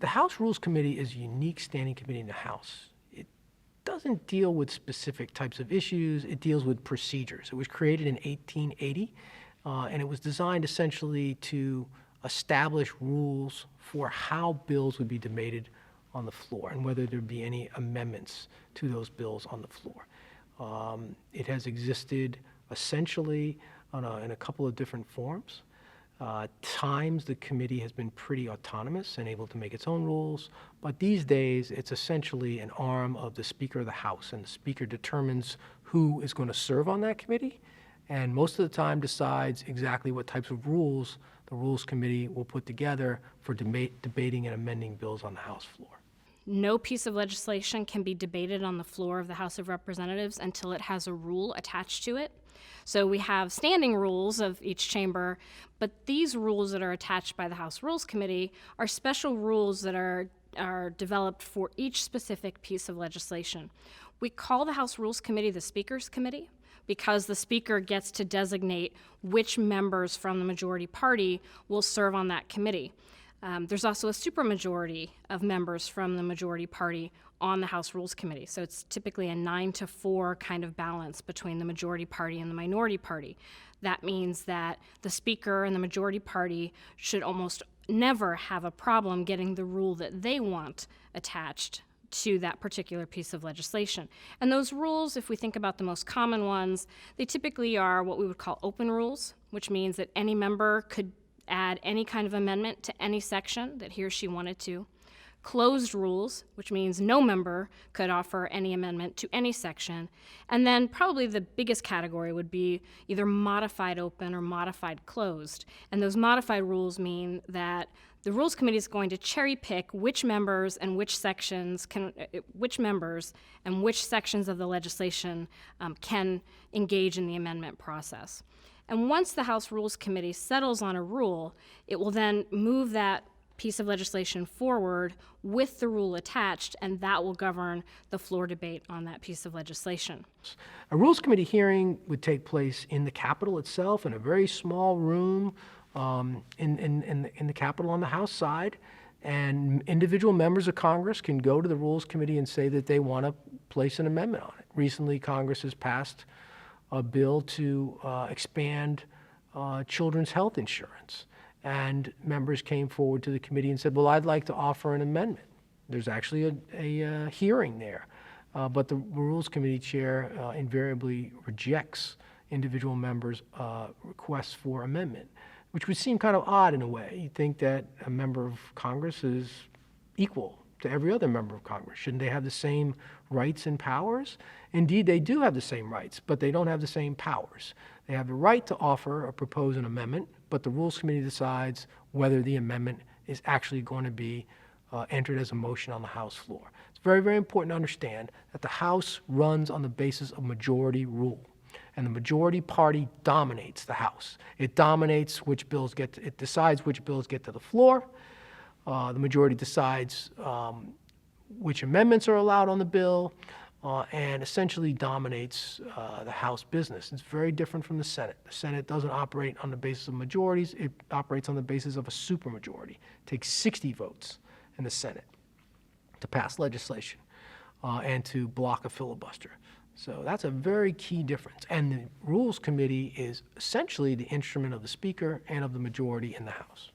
The House Rules Committee is a unique standing committee in the House. It doesn't deal with specific types of issues. It deals with procedures. It was created in 1880, and it was designed essentially to establish rules for how bills would be debated on the floor and whether there'd be any amendments to those bills on the floor. It has existed essentially in a couple of different forms. Times the committee has been pretty autonomous and able to make its own rules, but these days it's essentially an arm of the Speaker of the House, and the Speaker determines who is going to serve on that committee, and most of the time decides exactly what types of rules the Rules Committee will put together for debating and amending bills on the House floor. No piece of legislation can be debated on the floor of the House of Representatives until it has a rule attached to it. So we have standing rules of each chamber, but these rules that are attached by the House Rules Committee are special rules that are developed for each specific piece of legislation. We call the House Rules Committee the Speaker's Committee because the Speaker gets to designate which members from the majority party will serve on that committee. There's also a supermajority of members from the majority party on the House Rules Committee. So it's typically a 9-4 kind of balance between the majority party and the minority party. That means that the Speaker and the majority party should almost never have a problem getting the rule that they want attached to that particular piece of legislation. And those rules, if we think about the most common ones, they typically are what we would call open rules, which means that any member could add any kind of amendment to any section that he or she wanted to. Closed rules, which means no member could offer any amendment to any section. And then probably the biggest category would be either modified open or modified closed. And those modified rules mean that the Rules Committee is going to cherry pick which members and which sections which members and which sections of the legislation can engage in the amendment process. And once the House Rules Committee settles on a rule, it will then move that piece of legislation forward with the rule attached, and that will govern the floor debate on that piece of legislation. A Rules Committee hearing would take place in the Capitol itself, in a very small room in the Capitol on the House side, and individual members of Congress can go to the Rules Committee and say that they want to place an amendment on it. Recently, Congress has passed a bill to expand children's health insurance. And members came forward to the committee and said, well, I'd like to offer an amendment. There's actually a hearing there. But the Rules Committee chair invariably rejects individual members' requests for amendment, which would seem kind of odd in a way. You'd think that a member of Congress is equal to every other member of Congress. Shouldn't they have the same rights and powers? Indeed, they do have the same rights, but they don't have the same powers. They have the right to offer or propose an amendment, but the Rules Committee decides whether the amendment is actually going to be entered as a motion on the House floor. It's very, very important to understand that the House runs on the basis of majority rule, and the majority party dominates the House. It dominates which bills it decides which bills get to the floor. The majority decides which amendments are allowed on the bill, and essentially dominates the House business. It's very different from the Senate. The Senate doesn't operate on the basis of majorities. It operates on the basis of a supermajority. It takes 60 votes in the Senate to pass legislation and to block a filibuster. So that's a very key difference. And the Rules Committee is essentially the instrument of the Speaker and of the majority in the House.